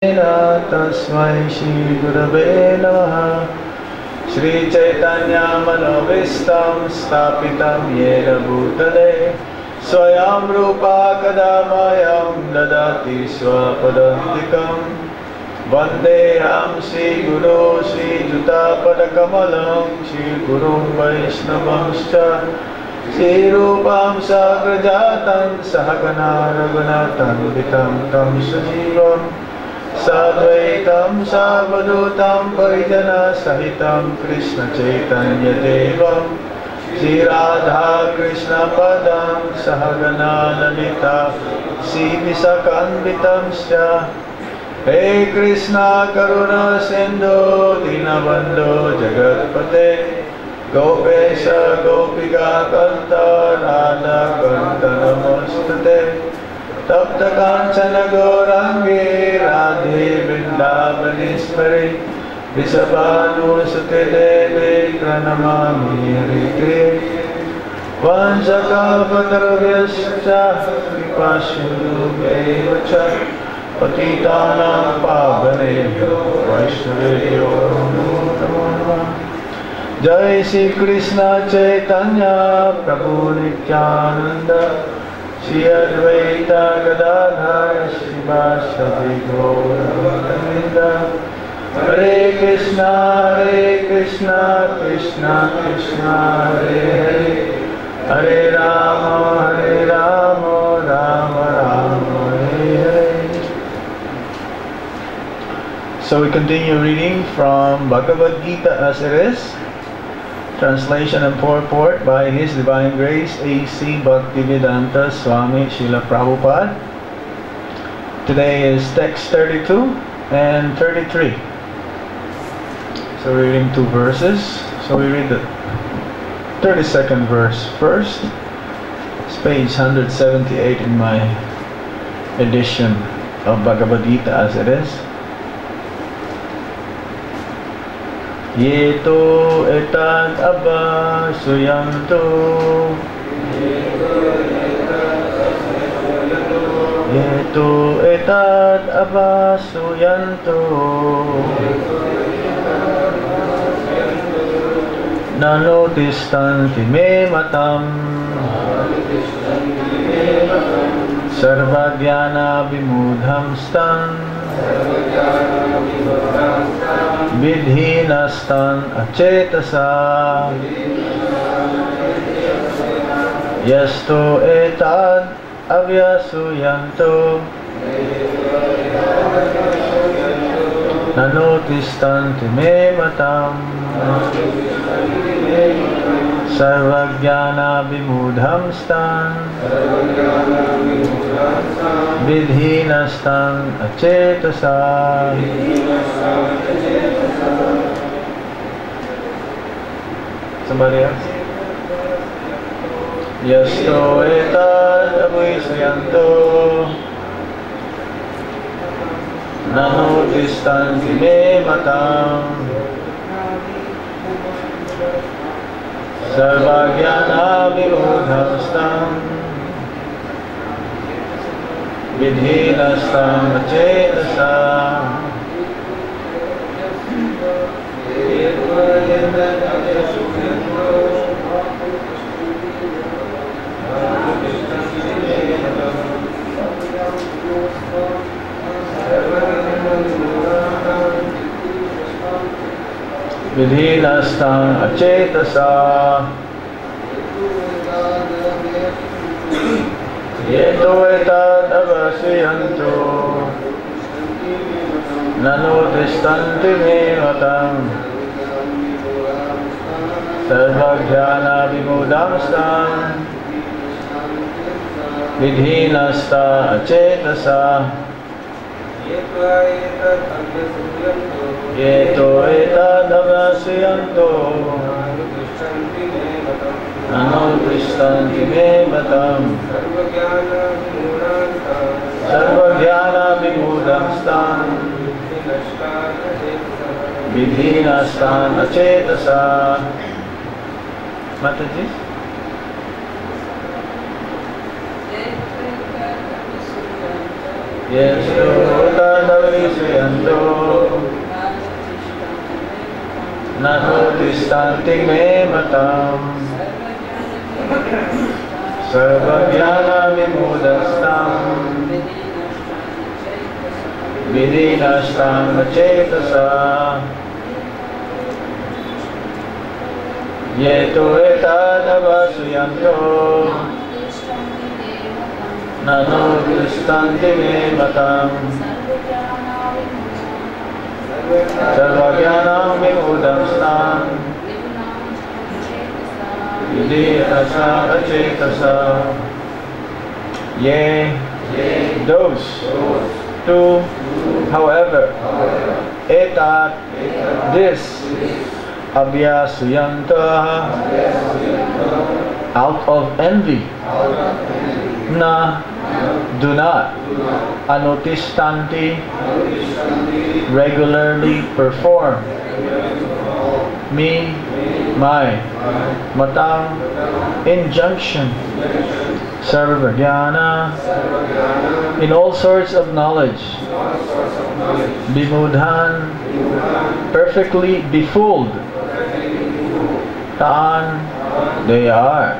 तस्मै श्री गुरवे नमः। श्री चैतन्य मनोभीष्टं स्थापितं येन भूतले स्वयं रूपा कदा मह्यं ददाति स्वपदान्तिकं। वन्देऽहं श्रीगुरो श्रीयुतापदकमलं श्रीगुरुं वैष्णवंश्च श्रीरूपं साग्रजातं सहगना रघुनाथान्वितं तं सजीवम् साद्वैतं सावधूतं परिजनसहितं कृष्ण चैतन्य देवं श्रीराधा कृष्ण पदं सहगना ललिता श्रीविशाखान्वितं हे कृष्ण करुणा सिन्धो दीनबन्धो जगत्पते गोपेश गोपिका कान्त राधा कान्त नमोस्तुते। तप्त कांचन गौरांगे राधे वृंदावनेश्वरी वृषभानुसुते देवे प्रणमामि हरिप्रिये। वंशकल्पतरुभ्यश्च कृपासिन्धुभ्यैव च पतितानां पावनेभ्यो वैष्णवेभ्यो नमो नमः। जय श्री कृष्ण चैतन्य प्रभु नित्यानंद श्री अद्वैत गदाधर शिवासादि गौरभक्तवृंद। हरे कृष्णा कृष्ण कृष्ण हरे हरे, हरे Ram Ram Ram Hare Hare. So we continue reading from Bhagavad Gita as it is. Translation and purport by His Divine Grace H.H.Bhakti Swami Srila Prabhupada. Today is text 32 and 33. So we're reading two verses. So we read the 32nd verse first. It's page 178 in my edition of Bhagavad Gita as it is. Yeto etad abba suyanto, yeto etad abba suyanto, nanotistanti me matam, sarvagyana vimudham stan, vidhinastan acetasa, yasto etad avyasuyanto, nanotistanti me matam, sarvagyana vimudham stan, vidhinastan acetasa. Somebody else? Yasto etad avyasuyanto, nanotistanti me matam, sarvagyana vimudham stan, vidhinastam acetasa. Vidhinastam acetasa, yeto etad avasyanto, nanotistanti me matam, sarvagyana vimudham stan, vidhinasta acetasa. Yeto etad avasyanto, nanotistanti me matam, sarvagyana vimudham stan, vidhinastan acetasa. Mataji? yestu tadavisyanto nanudistanti me matam sarvajnana vimudastam vidinastam acetasa yeto etadavasuyanto nanudistanti me matam sarvajnana vimudastam vidinastam acetasa those to, however, etat, this, abhyasuyanta, out of envy, na, do not, anutistanti, regularly perform, me, my, matang, injunction, sarvajnana, in all sorts of knowledge, bimudhan, perfectly befooled, taan, they are,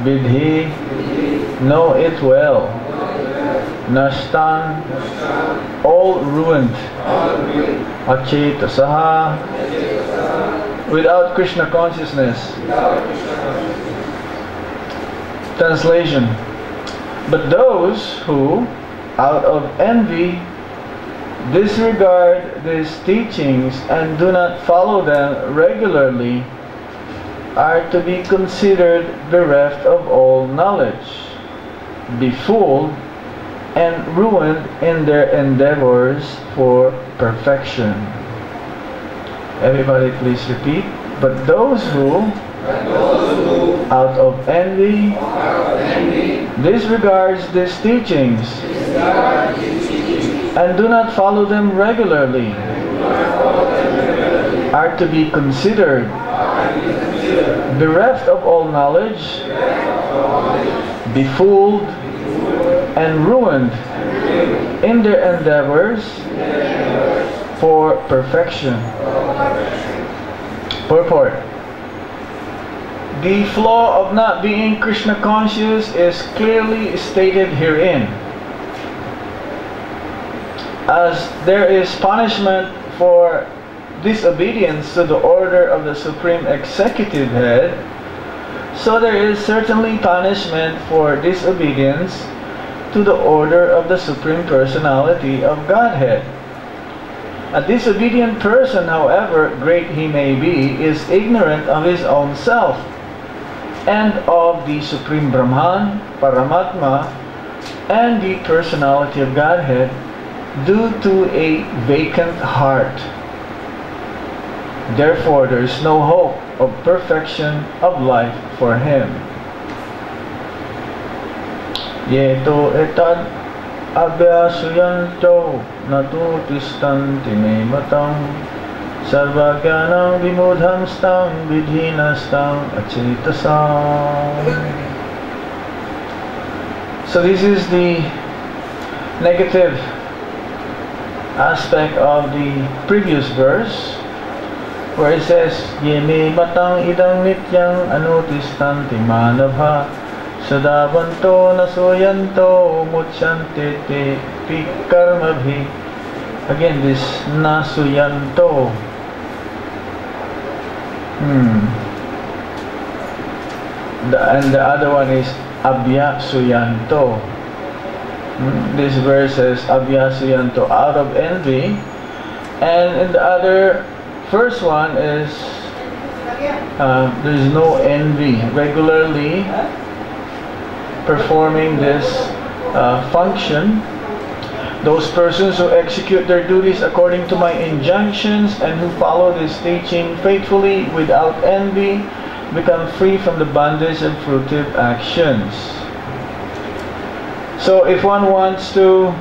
vidhi, know it well, nashtan, all ruined, acetasaha, without Krishna consciousness. Translation: but those who, out of envy, disregard these teachings and do not follow them regularly are to be considered bereft of all knowledge, befooled, and ruined in their endeavors for perfection. Everybody please repeat. But those who, out of envy, disregards these teachings and do not follow them regularly are to be considered bereft of all knowledge, befooled, and ruined in their endeavors for perfection. Purport: the flaw of not being Krishna conscious is clearly stated herein. As there is punishment for disobedience to the order of the Supreme Executive Head, so there is certainly punishment for disobedience to the order of the Supreme Personality of Godhead. A disobedient person, however great he may be, is ignorant of his own self and of the Supreme Brahman, Paramatma, and the Personality of Godhead due to a vacant heart. Therefore, there is no hope of perfection of life for him. Yeto etad abhyasuyanto natutistanti me matam sarvajnanam vimudhamstam vidhinastam acetasam. So this is the negative aspect of the previous verse, where it says, Ye me matang idang nityang anutistanti manabha sadavanto nasuyanto muchyante te pikarmabhi. Again, this nasuyanto. And the other one is abhyasuyanto. This verse says abhyasuyanto, out of envy, and in the other first one is there is no envy, regularly performing this function. Those persons who execute their duties according to my injunctions and who follow this teaching faithfully without envy become free from the bondage of fruitive actions. So if one wants to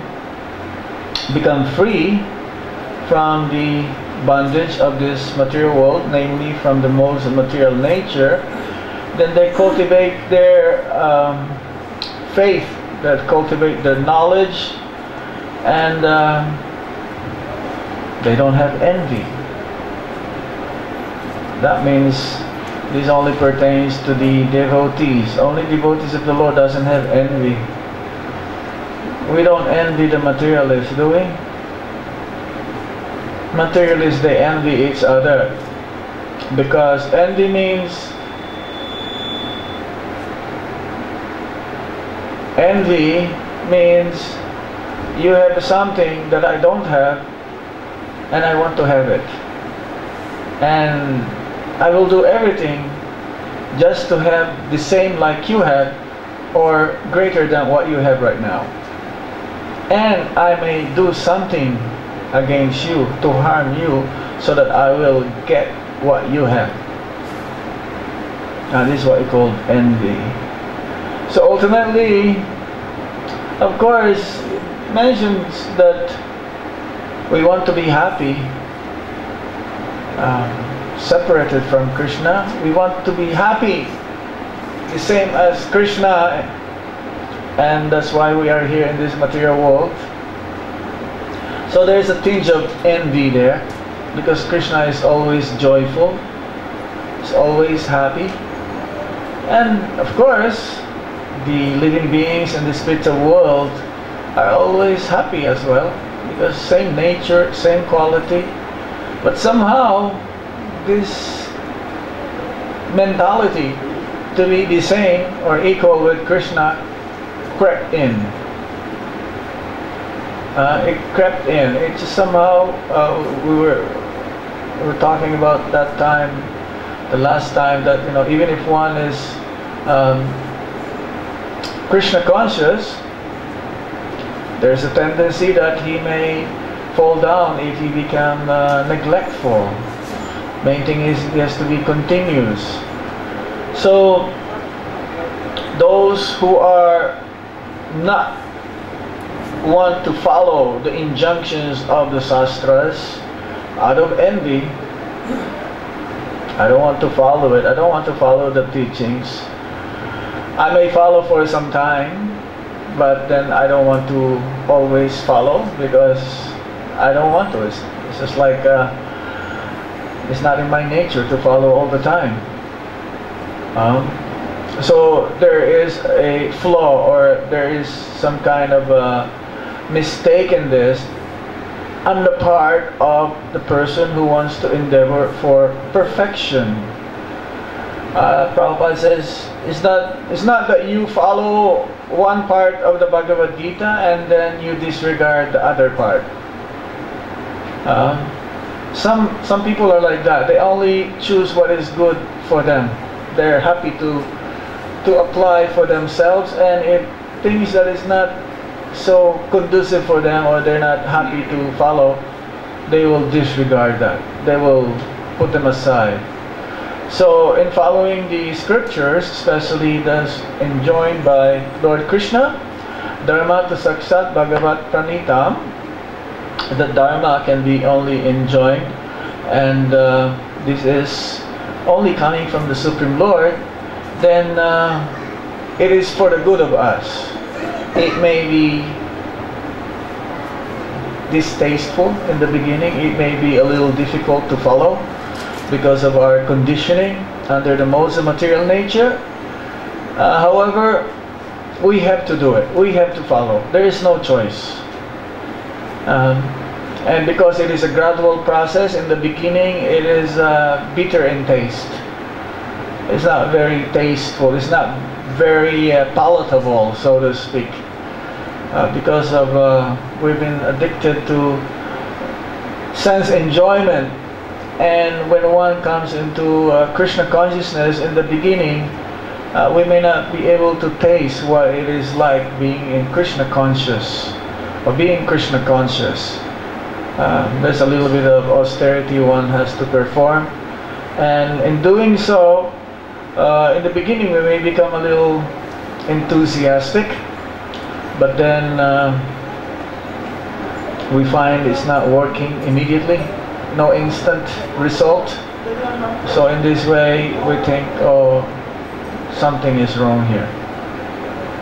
become free from the bondage of this material world, namely from the modes of material nature, then they cultivate their faith, that cultivate their knowledge, and they don't have envy. That means this only pertains to the devotees. Only devotees of the Lord doesn't have envy. We don't envy the materialists, do we? Materialists, they envy each other, because envy means you have something that I don't have and I want to have it, and I will do everything just to have the same like you have, or greater than what you have right now. And I may do something against you to harm you so that I will get what you have. Now this is what we call envy. So ultimately, of course, it mentions that we want to be happy, separated from Krishna. We want to be happy, the same as Krishna, and that's why we are here in this material world. So there's a tinge of envy there, because Krishna is always joyful, is always happy, and of course the living beings in the spiritual world are always happy as well, because same nature, same quality. But somehow this mentality to be the same or equal with Krishna crept in. It crept in. It just somehow we were talking about that time, the last time, that even if one is Krishna conscious, there's a tendency that he may fall down if he become neglectful. Main thing is he has to be continuous. So those who are not want to follow the injunctions of the Shastras out of envy, I don't want to follow it, I don't want to follow the teachings. I may follow for some time, but then I don't want to always follow, because I don't want to. It's just like it's not in my nature to follow all the time. So there is a flaw, or there is some kind of a mistake in this on the part of the person who wants to endeavor for perfection. Prabhupada says, it's not that you follow one part of the Bhagavad Gita and then you disregard the other part. Some people are like that. They only choose what is good for them. They're happy to apply for themselves, and if things that is not so conducive for them, or they're not happy to follow, they will disregard that. They will put them aside. So in following the scriptures, especially those enjoined by Lord Krishna, Dharma to Sakshat Bhagavat Pranitam, the Dharma can be only enjoined, and this is only coming from the Supreme Lord, then it is for the good of us. It may be distasteful in the beginning, it may be a little difficult to follow because of our conditioning under the modes of material nature. However, we have to do it. We have to follow. There is no choice. And because it is a gradual process, in the beginning it is bitter in taste. It's not very tasteful. It's not very palatable, so to speak. Because of we've been addicted to sense enjoyment. And when one comes into Krishna consciousness in the beginning, we may not be able to taste what it is like being in Krishna conscious, or being Krishna conscious. There's a little bit of austerity one has to perform, and in doing so, in the beginning we may become a little enthusiastic, but then we find it's not working immediately. No instant result. So in this way we think, oh, something is wrong here.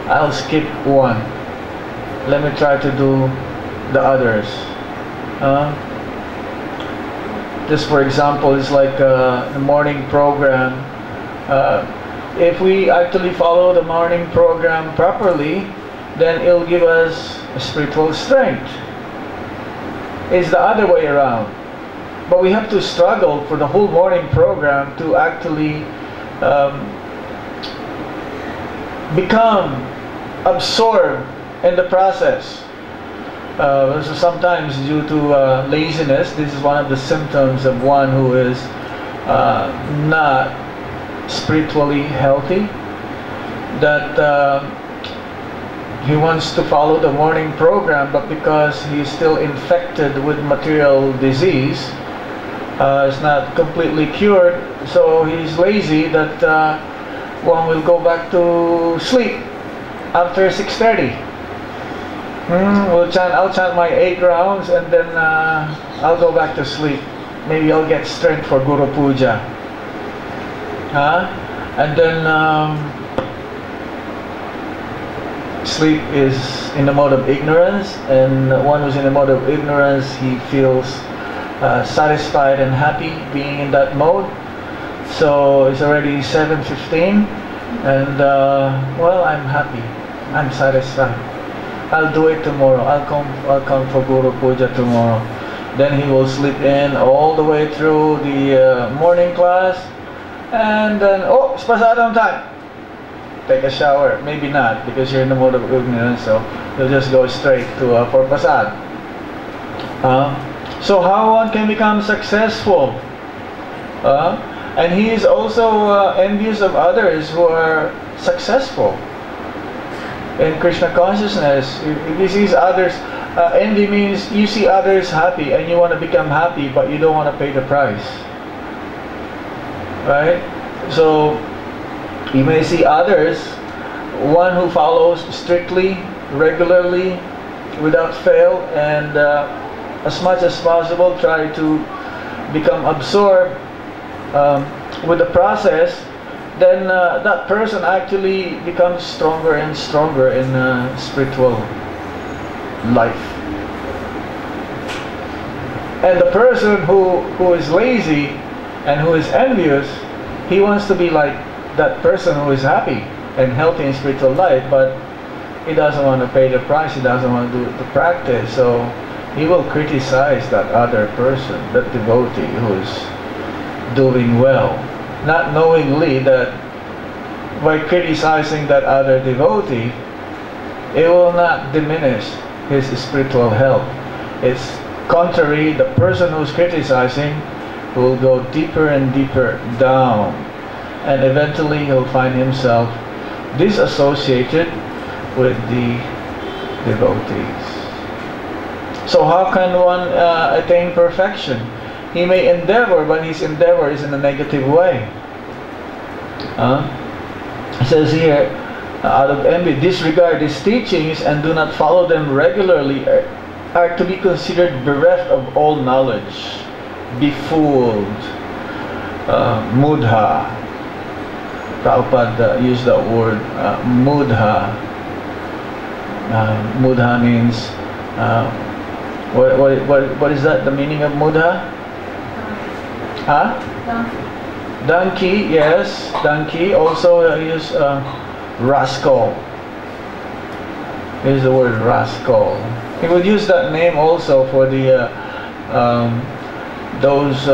I'll skip one. Let me try to do the others. Just for example, it's like the morning program. If we actually follow the morning program properly, then it'll give us a spiritual strength. It's the other way around. But we have to struggle for the whole morning program to actually become absorbed in the process. So sometimes due to laziness, this is one of the symptoms of one who is not spiritually healthy, that he wants to follow the morning program, but because he's still infected with material disease, it's not completely cured, so he's lazy that one will go back to sleep after 6:30. I'll chant my 8 rounds and then I'll go back to sleep. Maybe I'll get strength for Guru Puja. And then sleep is in the mode of ignorance, and one who's in the mode of ignorance, he feels satisfied and happy being in that mode. So it's already 7:15 and well, I'm happy, I'm satisfied. I'll do it tomorrow. I'll come for Guru Puja tomorrow. Then he will sleep in all the way through the morning class, and then, oh, it's prasadam time. Take a shower. Maybe not, because you're in the mode of ignorance, so you'll just go straight to for prasad. So how one can become successful? And he is also envious of others who are successful in Krishna consciousness. If he sees others, envy means you see others happy and you want to become happy, but you don't want to pay the price. Right? So you may see others, one who follows strictly, regularly, without fail, and as much as possible try to become absorbed with the process, then that person actually becomes stronger and stronger in spiritual life. And the person who is lazy and who is envious, he wants to be like that person who is happy and healthy in spiritual life, but he doesn't want to pay the price, he doesn't want to do the practice, so he will criticize that other person, that devotee who is doing well, not knowingly that by criticizing that other devotee, it will not diminish his spiritual health. It's contrary, the person who's criticizing will go deeper and deeper down, and eventually he'll find himself disassociated with the devotees. So how can one attain perfection? He may endeavor, but his endeavor is in a negative way. It says here, out of envy, disregard these teachings and do not follow them regularly are to be considered bereft of all knowledge, befooled, mudha. Prabhupada used that word, mudha. Mudha means, what is that, the meaning of mudha? Huh? Donkey, yes, donkey. Also use rascal. Here's the word rascal. He would use that name also for the those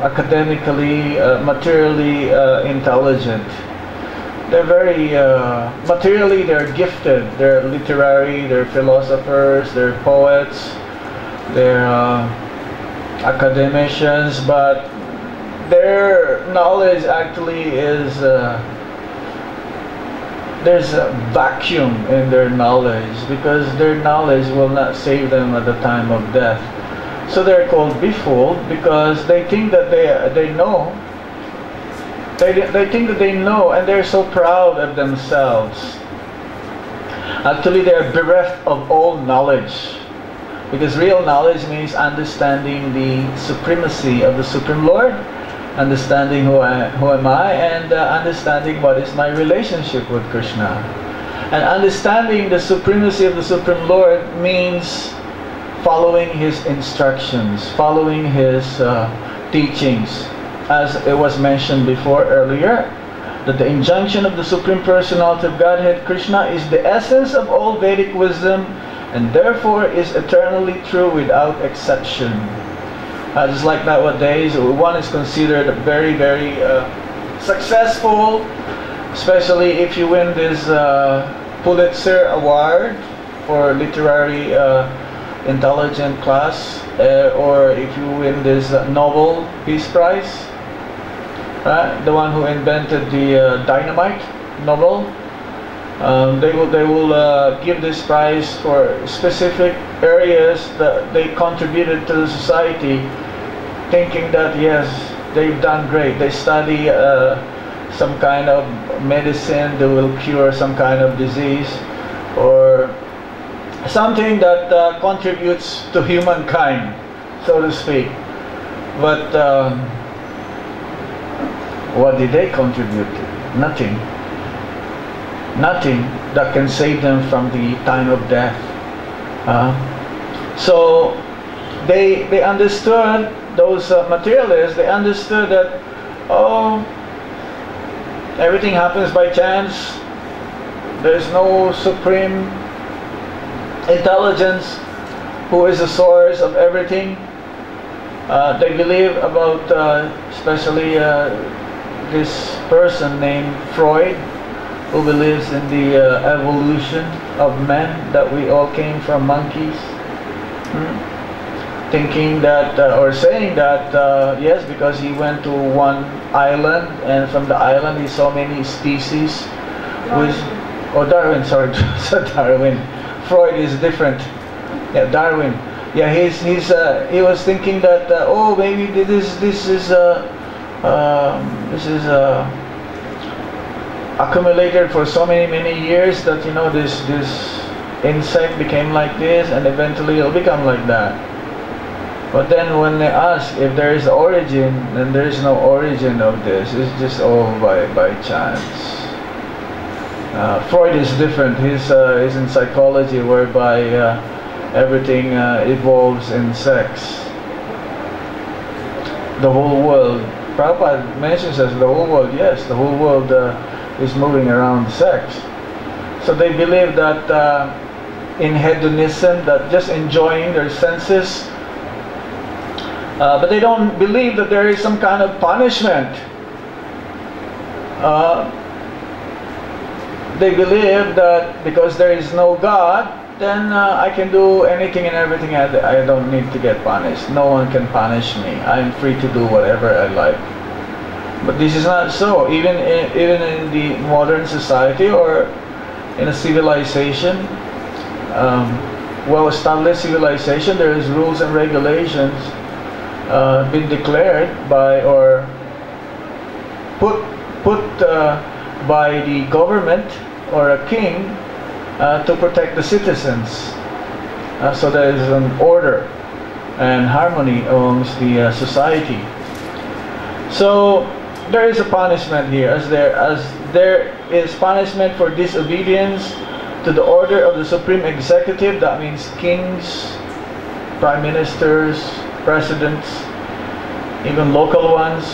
academically, materially intelligent. They're very materially, they're gifted. They're literary, they're philosophers, they're poets, they're academicians, but their knowledge actually is there's a vacuum in their knowledge, because their knowledge will not save them at the time of death. So they're called befooled because they think that they know. They think that they know, and they're so proud of themselves. Actually, they're bereft of all knowledge, because real knowledge means understanding the supremacy of the Supreme Lord, understanding who am I, and understanding what is my relationship with Krishna. And understanding the supremacy of the Supreme Lord means following His instructions, following His teachings. As it was mentioned before earlier, that the injunction of the Supreme Personality of Godhead Krishna is the essence of all Vedic wisdom and therefore is eternally true without exception. Just like nowadays, one is considered very, very successful, especially if you win this Pulitzer Award for literary intelligent class, or if you win this Nobel Peace Prize, the one who invented the dynamite, Nobel, they will give this prize for specific areas that they contributed to the society, thinking that yes, they've done great. They study some kind of medicine that will cure some kind of disease, or something that contributes to humankind, so to speak. But what did they contribute to? Nothing. Nothing that can save them from the time of death. So they understood, those materialists, they understood that, oh, everything happens by chance. There's no supreme intelligence who is the source of everything. They believe about, especially this person named Freud, who believes in the evolution of men, that we all came from monkeys. Thinking that, or saying that, yes, because he went to one island, and from the island he saw many species. Darwin, sorry, Darwin. Freud is different. Yeah, Darwin. Yeah, he was thinking that oh, maybe this is accumulated for so many years that, you know, this insect became like this, and eventually it'll become like that. But then when they ask if there is origin, then there is no origin of this. It's just all by chance. Freud is different. He's in psychology, whereby everything evolves in sex. The whole world, Prabhupada mentions as the whole world. Yes, the whole world is moving around sex. So they believe that in hedonism, that just enjoying their senses, but they don't believe that there is some kind of punishment. They believe that because there is no God, then I can do anything and everything. I don't need to get punished. No one can punish me. I'm free to do whatever I like. But this is not so. Even in the modern society, or in a civilization, well-established civilization, there is rules and regulations been declared by, or put by the government or a king to protect the citizens. So there is an order and harmony amongst the society. So there is a punishment here, as there is punishment for disobedience to the order of the Supreme Executive. That means kings, prime ministers, presidents, even local ones.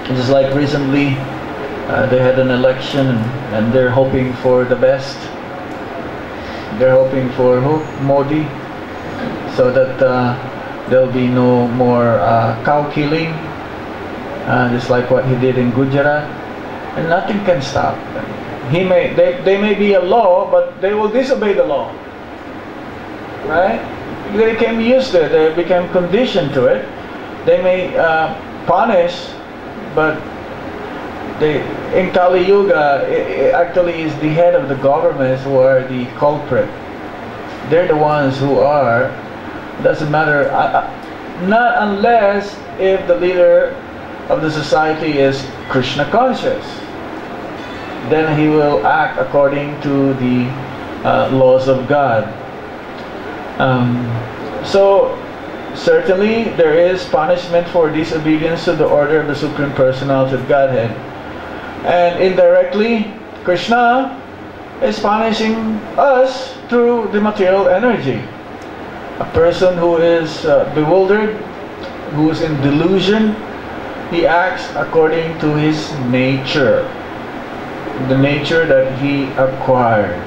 Just like recently, they had an election, and they're hoping for the best. They're hoping for who? Modi, so that there'll be no more cow killing, just like what he did in Gujarat, and nothing can stop them. They may be a law, but they will disobey the law, right? They became used to it. They became conditioned to it. They may punish, but in Kali Yuga, it actually is the head of the governments who are the culprit. They're the ones who are. Doesn't matter. Not unless if the leader of the society is Krishna conscious. Then he will act according to the laws of God. So certainly there is punishment for disobedience to the order of the Supreme Personality of Godhead. And indirectly, Krishna is punishing us through the material energy. A person who is bewildered, who is in delusion, he acts according to his nature, the nature that he acquired.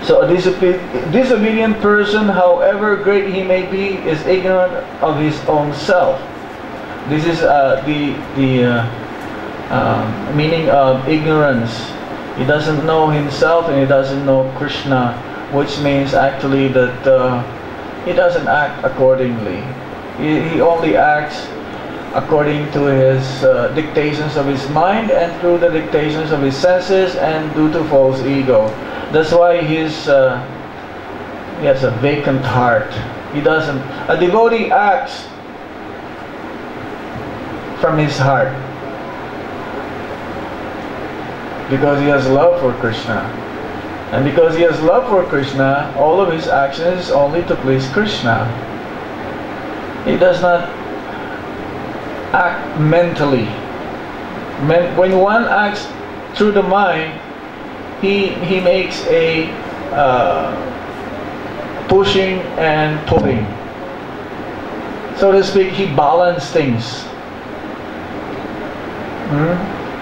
So a disobedient person, however great he may be, is ignorant of his own self. This is the meaning of ignorance. He doesn't know himself and he doesn't know Krishna, which means actually that he doesn't act accordingly. He only acts according to his dictations of his mind and through the dictations of his senses and due to false ego. That's why he has a vacant heart. He doesn't. A devotee acts from his heart because he has love for Krishna. And because he has love for Krishna, all of his actions is only to please Krishna. He does not act mentally. When one acts through the mind, he makes a pushing and pulling. So to speak, he balances things.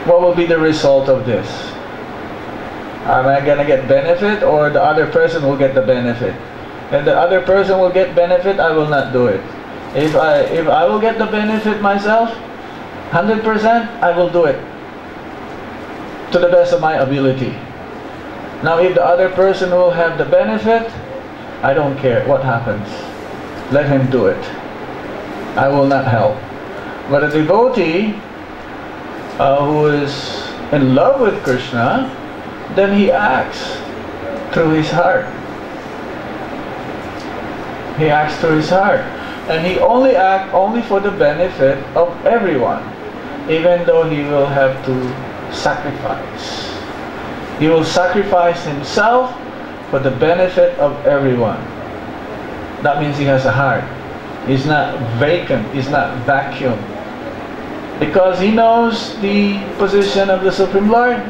What will be the result of this? Am I going to get benefit, or the other person will get the benefit? And the other person will get benefit, I will not do it. If I will get the benefit myself, 100%, I will do it to the best of my ability. Now if the other person will have the benefit, I don't care what happens. Let him do it. I will not help. But a devotee who is in love with Krishna, then he acts through his heart. He acts through his heart. And he only acts only for the benefit of everyone, even though he will have to sacrifice. He will sacrifice himself for the benefit of everyone. That means he has a heart. He's not vacant. He's not vacuum. Because he knows the position of the Supreme Lord.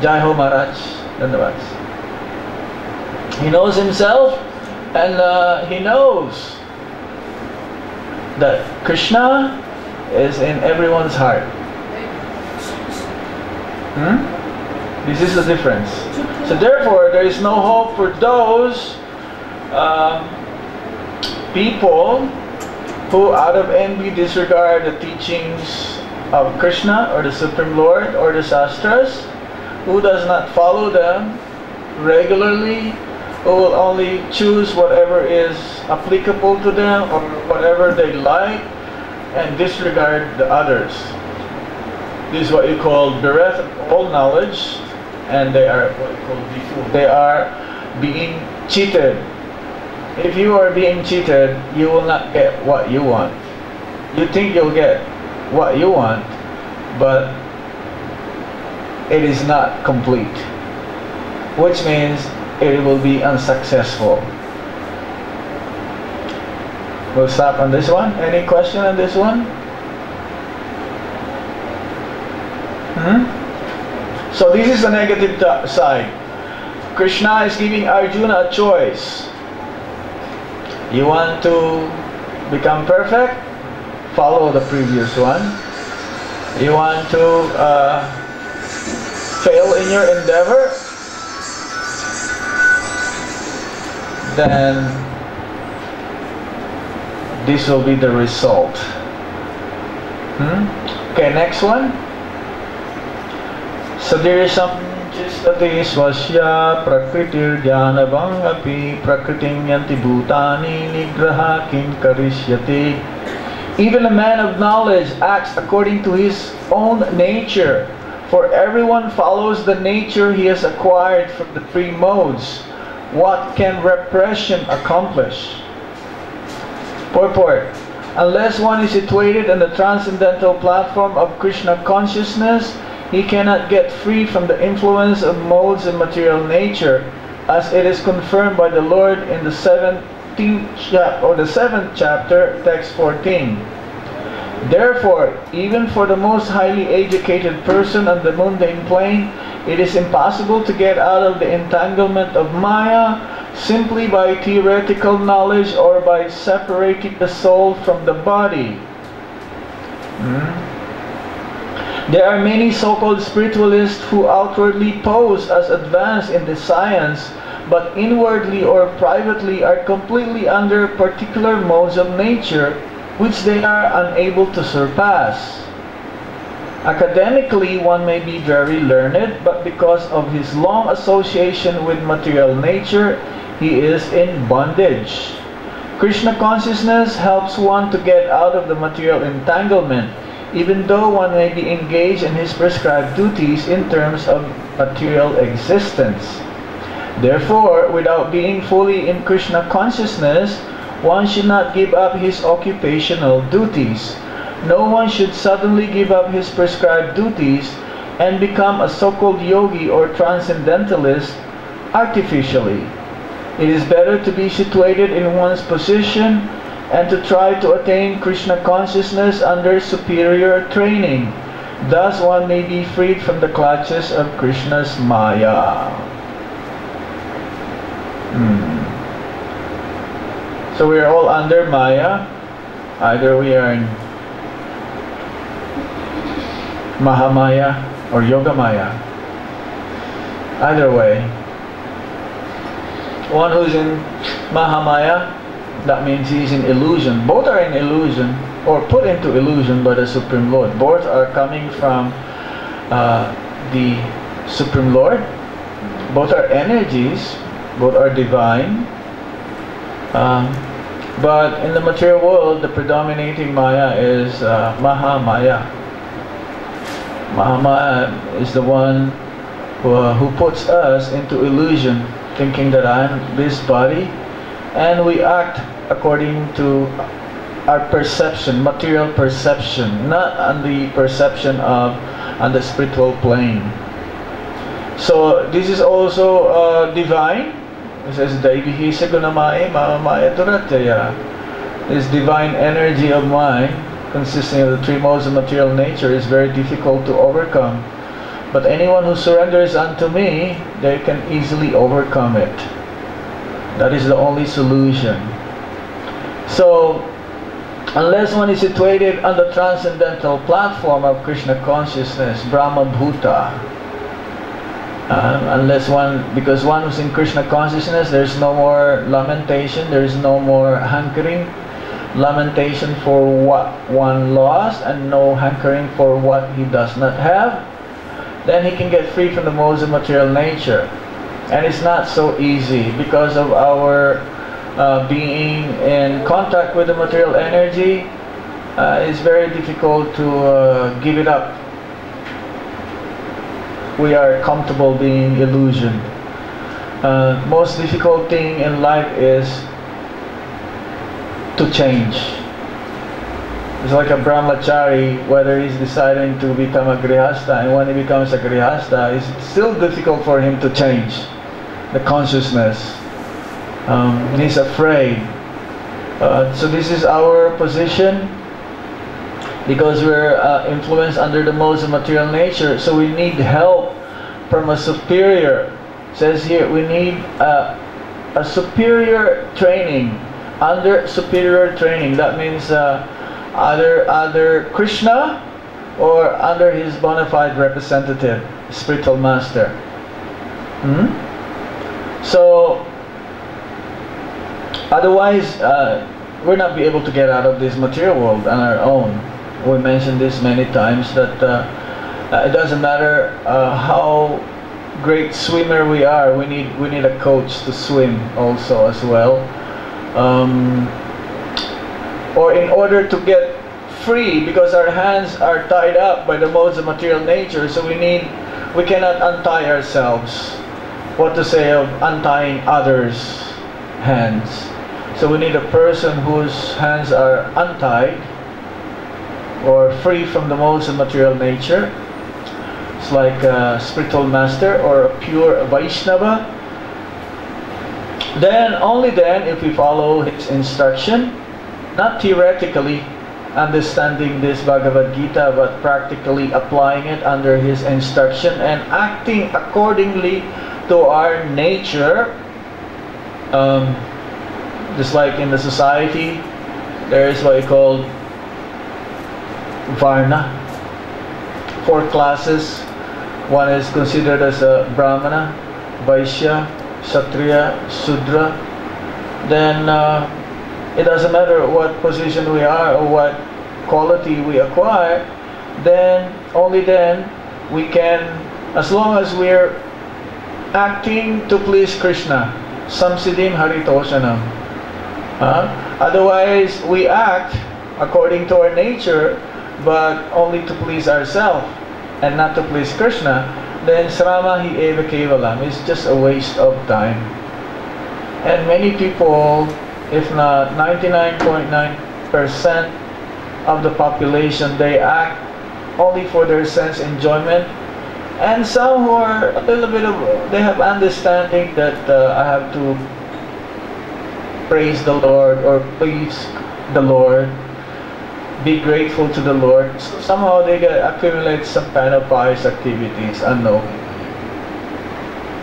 Jai Ho Maharaj. Dhanavad. He knows himself, and he knows that Krishna is in everyone's heart. This is the difference. So therefore, there is no hope for those people who out of envy disregard the teachings of Krishna or the Supreme Lord or the Shastras, who does not follow them regularly, who will only choose whatever is applicable to them or whatever they like and disregard the others. This is what you call bereft of all knowledge, and they are what you call befooled. They are being cheated. If you are being cheated, you will not get what you want. You think you'll get what you want, but it is not complete, which means it will be unsuccessful. We'll stop on this one. Any question on this one? So this is the negative side. Krishna is giving Arjuna a choice. You want to become perfect? Follow the previous one. You want to fail in your endeavor? Then this will be the result. Okay, next one. So there is some Chistati swasya prakritir dhyanavang api prakritim yanti bhutani nigraha kim karishyati. Even a man of knowledge acts according to his own nature, for everyone follows the nature he has acquired from the three modes. What can repression accomplish? Purport. Unless one is situated on the transcendental platform of Krishna consciousness, he cannot get free from the influence of modes and material nature, as it is confirmed by the Lord in the 7th chapter, text 14. Therefore, even for the most highly educated person on the mundane plane, it is impossible to get out of the entanglement of Maya, simply by theoretical knowledge or by separating the soul from the body. There are many so-called spiritualists who outwardly pose as advanced in the science, but inwardly or privately are completely under particular modes of nature which they are unable to surpass. Academically, one may be very learned, but because of his long association with material nature, he is in bondage. Krishna consciousness helps one to get out of the material entanglement, even though one may be engaged in his prescribed duties in terms of material existence. Therefore, without being fully in Krishna consciousness, one should not give up his occupational duties. No one should suddenly give up his prescribed duties and become a so-called yogi or transcendentalist artificially. It is better to be situated in one's position and to try to attain Krishna consciousness under superior training. Thus one may be freed from the clutches of Krishna's Maya. So we are all under Maya. Either we are in Mahamaya or Yogamaya. Either way. One who's in Mahamaya, that means he's in illusion. Both are in illusion or put into illusion by the Supreme Lord. Both are coming from the Supreme Lord. Both are energies. Both are divine. But in the material world, the predominating Maya is Mahamaya. Mahamaya is the one who puts us into illusion, thinking that I'm this body, and we act according to our perception, material perception, not on the perception of on the spiritual plane. So this is also divine. It says Daivihi Sagunamaya Mahamaya Duratyaya. This divine energy of mine, consisting of the three modes of material nature, is very difficult to overcome. But anyone who surrenders unto me, they can easily overcome it. That is the only solution. So, unless one is situated on the transcendental platform of Krishna consciousness, Brahma Bhuta, because one who's in Krishna consciousness, there's no more lamentation, there's no more hankering, lamentation for what one lost, and no hankering for what he does not have. Then he can get free from the modes of material nature. And it's not so easy because of our being in contact with the material energy. It's very difficult to give it up. We are comfortable being illusion. Most difficult thing in life is to change. It's like a brahmachari, whether he's deciding to become a grihastha, and when he becomes a grihastha, it's still difficult for him to change the consciousness. He's afraid. So this is our position, because we're influenced under the modes of material nature, so we need help from a superior. It says here, we need a superior training. Under superior training, that means either Krishna or under his bona fide representative, spiritual master. So otherwise we'll not be able to get out of this material world on our own. We mentioned this many times, that it doesn't matter how great swimmer we are, we need a coach to swim also as well. Or in order to get free, because our hands are tied up by the modes of material nature, so we cannot untie ourselves. What to say of untying others' hands? So we need a person whose hands are untied or free from the modes of material nature. It's like a spiritual master or a pure Vaishnava. Then, only then, if we follow his instruction, not theoretically understanding this Bhagavad Gita, but practically applying it under his instruction and acting accordingly to our nature, Um, just like in the society, there is what you call Varna. 4 classes. One is considered as a Brahmana, Vaishya, Kshatriya, Sudra. Then it doesn't matter what position we are or what quality we acquire, then only then we can, as long as we're acting to please Krishna, samsiddhim haritoshanam. Otherwise, we act according to our nature, but only to please ourselves and not to please Krishna, then srama hi eva kevalam is just a waste of time. And many people, if not 99.9% of the population, they act only for their sense enjoyment. And some who are a little bit of, they have understanding that I have to praise the Lord or please the Lord, be grateful to the Lord. So somehow they accumulate some kind of pious activities unknown.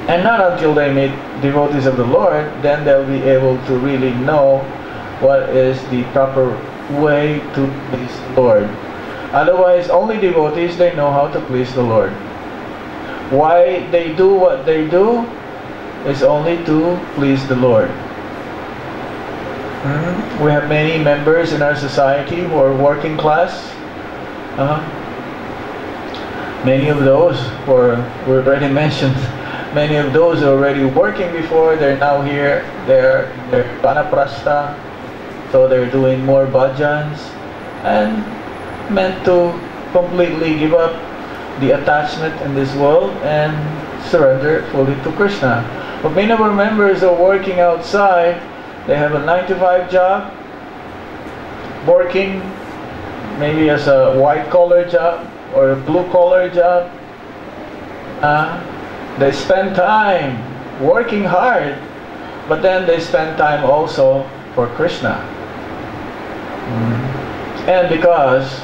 And not until they meet devotees of the Lord, then they'll be able to really know what is the proper way to please the Lord. Otherwise, only devotees, they know how to please the Lord. Why they do what they do is only to please the Lord. We have many members in our society who are working class. Many of those were already mentioned. Many of those are already working before. They're now here. They're panaprastha, so they're doing more bhajans and meant to completely give up the attachment in this world and surrender fully to Krishna. But many of our members are working outside. They have a 9-to-5 job, working maybe as a white-collar job or a blue-collar job. They spend time working hard, but then they spend time also for Krishna. And because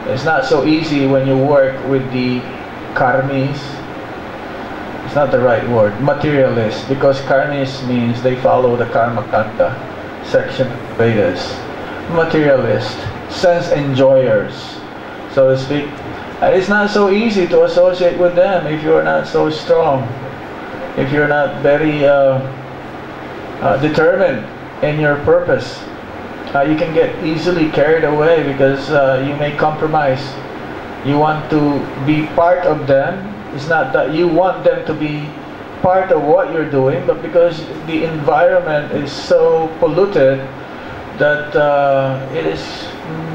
it's not so easy when you work with the karmis, it's not the right word, materialist, because karmis means they follow the karma kanda section of Vedas. Materialist, sense enjoyers, so to speak. And it's not so easy to associate with them if you're not so strong, if you're not very determined in your purpose. You can get easily carried away because you may compromise. You want to be part of them. It's not that you want them to be part of what you're doing, but because the environment is so polluted that it is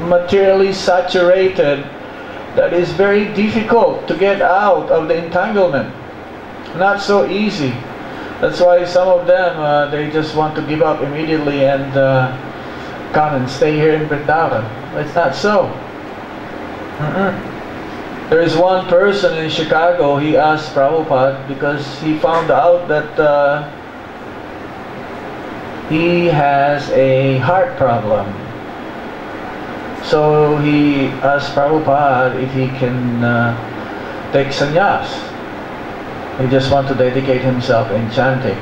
materially saturated, that is very difficult to get out of the entanglement. Not so easy. That's why some of them, they just want to give up immediately and come and stay here in Vrindavan. It's not so. There is one person in Chicago, he asked Prabhupada because he found out that he has a heart problem. So he asked Prabhupada if he can take sannyas. He just wants to dedicate himself in chanting.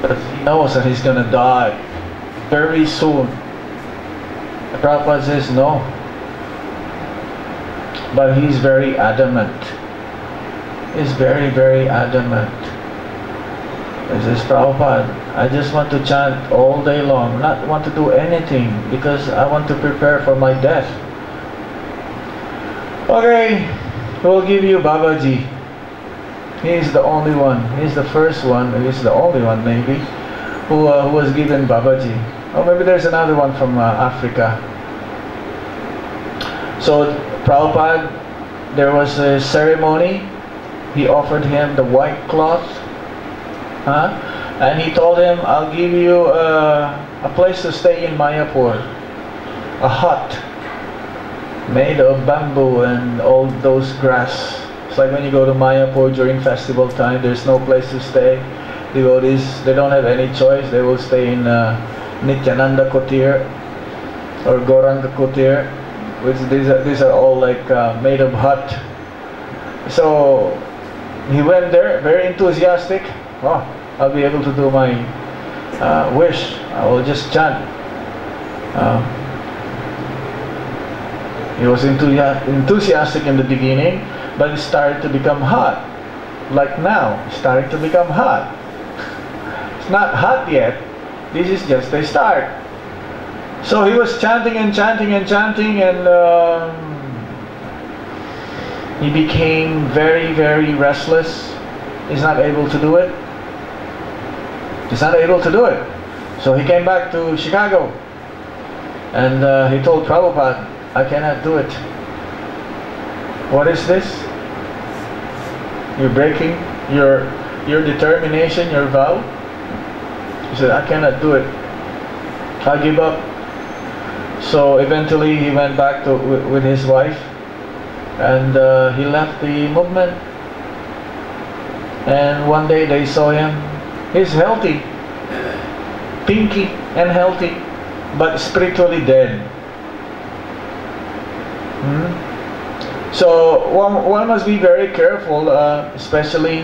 But he knows that he's going to die very soon. Prabhupada says no. But he's very adamant. He's very, very adamant. He says, Prabhupada, I just want to chant all day long, not want to do anything because I want to prepare for my death. Okay, we'll give you Babaji. He's the only one. He's the first one. He's the only one maybe who was given Babaji. Or maybe there's another one from Africa. So Prabhupada, there was a ceremony. He offered him the white cloth. And he told him, I'll give you a place to stay in Mayapur. A hut made of bamboo and all those grass. It's like when you go to Mayapur during festival time, there's no place to stay. Devotees, they don't have any choice. They will stay in Nityananda Kutir or Gauranga Kutir, which these are all like made of hut. So he went there, very enthusiastic. Oh, I'll be able to do my wish. I will just chant. He was enthusiastic in the beginning, but it started to become hot. Like now, it's starting to become hot. It's not hot yet. This is just a start. So he was chanting and chanting and chanting, and he became very, very restless. He's not able to do it. He's not able to do it. So he came back to Chicago, and he told Prabhupada, I cannot do it. What is this? You're breaking your determination, your vow? He said, I cannot do it. I give up. So eventually he went back to with his wife, and he left the movement. And one day they saw him. He's healthy, pinky and healthy, but spiritually dead. So one must be very careful, especially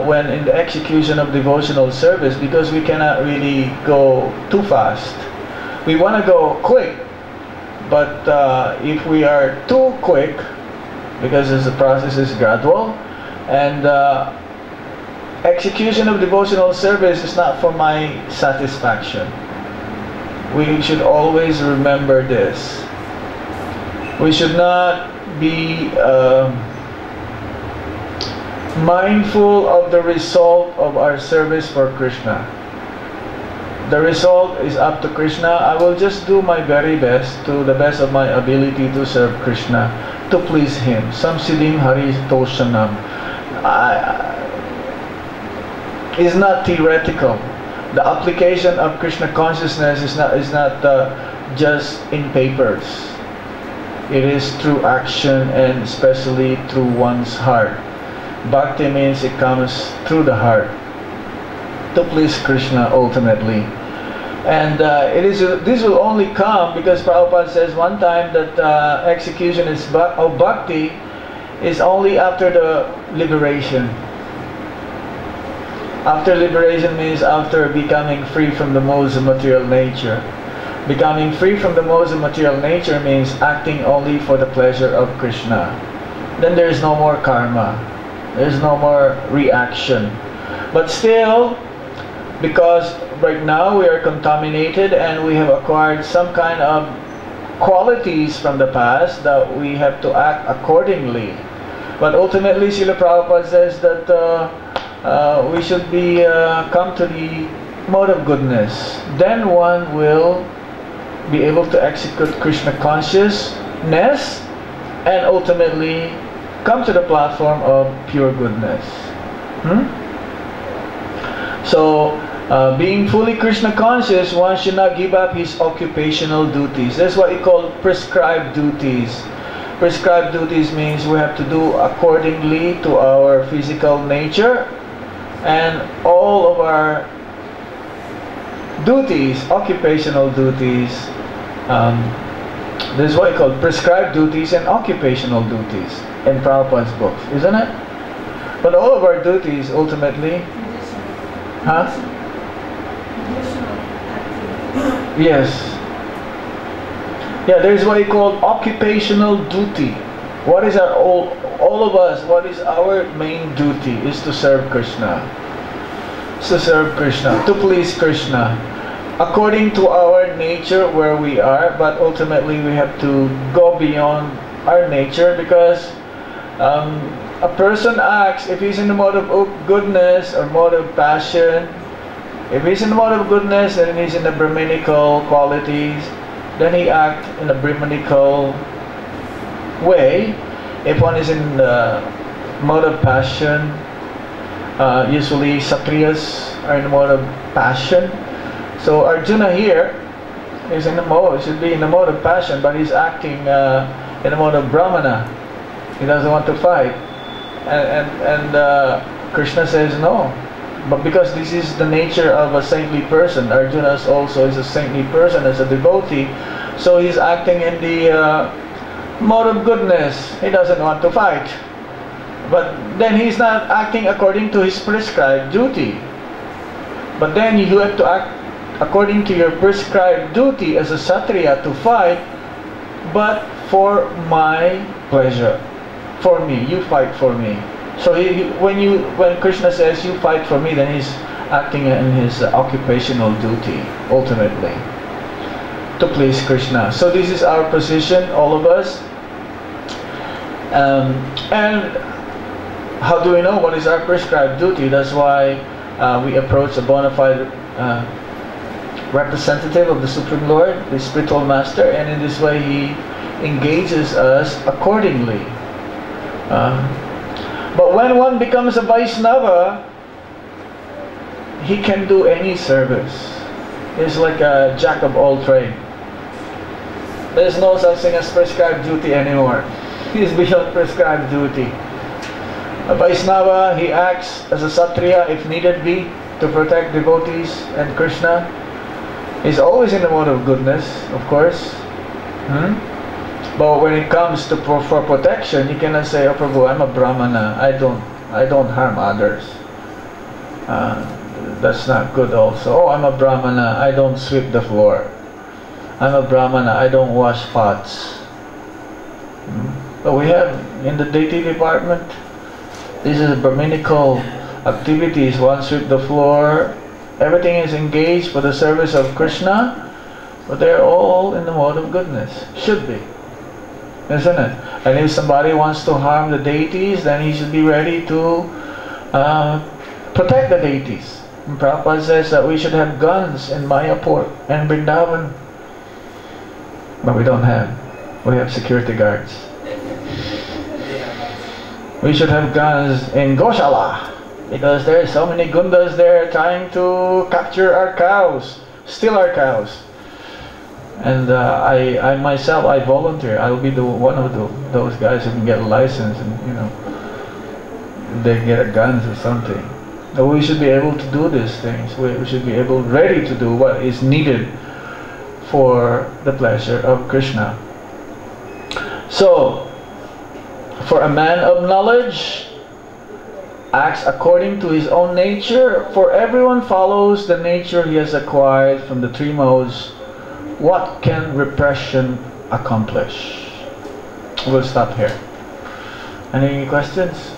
when in the execution of devotional service, because we cannot really go too fast. We want to go quick, but if we are too quick, because the process is gradual, and execution of devotional service is not for my satisfaction. We should always remember this. We should not be mindful of the result of our service for Krishna. The result is up to Krishna. I will just do my very best, to the best of my ability, to serve Krishna, to please Him. Samsiddhim Hari Toshanam. Is not theoretical. The application of Krishna consciousness is not just in papers. It is through action, and especially through one's heart. Bhakti means it comes through the heart to please Krishna ultimately. And this will only come because Prabhupada says one time that execution of bhakti is only after the liberation. After liberation means after becoming free from the modes of material nature. Becoming free from the modes of material nature means acting only for the pleasure of Krishna. Then there is no more karma. There is no more reaction. But still, because right now we are contaminated and we have acquired some kind of qualities from the past, that we have to act accordingly. But ultimately, Srila Prabhupada says that we should be come to the mode of goodness. Then one will be able to execute Krishna consciousness and ultimately come to the platform of pure goodness. So, being fully Krishna conscious, one should not give up his occupational duties. That's what we call prescribed duties. Prescribed duties means we have to do accordingly to our physical nature, and all of our duties, occupational duties, this is what we call prescribed duties and occupational duties in Prabhupada's books, isn't it? But all of our duties ultimately, yes. Yeah, there is what we call occupational duty. What is our all of us? What is our main duty? Is to serve Krishna. To serve Krishna, to please Krishna, according to our nature where we are. But ultimately, we have to go beyond our nature, because a person acts if he's in the mode of goodness or mode of passion. If he's in the mode of goodness and he's in the Brahminical qualities, then he acts in a Brahminical way. If one is in the mode of passion, usually Satriyas are in the mode of passion. So Arjuna here is in the mode, should be in the mode of passion, but he's acting in the mode of Brahmana. He doesn't want to fight. And Krishna says no. But because this is the nature of a saintly person, Arjuna also is a saintly person as a devotee, so he's acting in the mode of goodness. He doesn't want to fight. But then he's not acting according to his prescribed duty. But then you have to act according to your prescribed duty as a Kshatriya to fight, but for my pleasure. For me, you fight for me. So when Krishna says you fight for me, then he's acting in his occupational duty, ultimately, to please Krishna. So this is our position, all of us. And how do we know what is our prescribed duty? That's why we approach a bona fide representative of the Supreme Lord, the spiritual master, and in this way he engages us accordingly. But when one becomes a Vaishnava, he can do any service. He's like a jack of all trades. There's no such thing as prescribed duty anymore. He's beyond prescribed duty. A Vaishnava, he acts as a Kshatriya if needed be to protect devotees and Krishna. He's always in the mode of goodness, of course. But when it comes to for protection, you cannot say, "Oh Prabhu, I'm a Brahmana. I don't harm others." That's not good also. "Oh, I'm a Brahmana. I don't sweep the floor. I'm a Brahmana. I don't wash pots." But we have in the deity department, this is Brahminical activities. One sweep the floor. Everything is engaged for the service of Krishna, but they're all in the mode of goodness. Should be, isn't it? And if somebody wants to harm the deities, then he should be ready to protect the deities. And Prabhupada says that we should have guns in Mayapur and Vrindavan, but we don't have. We have security guards. We should have guns in Goshala, because there are so many gundas there trying to capture our cows, steal our cows. And I myself, I volunteer. I'll be one of those guys who can get a license, and they get guns or something. So we should be able to do these things. We should be ready to do what is needed for the pleasure of Krishna. So, for a man of knowledge acts according to his own nature, for everyone follows the nature he has acquired from the three modes. What can repression accomplish? We'll stop here. Any questions?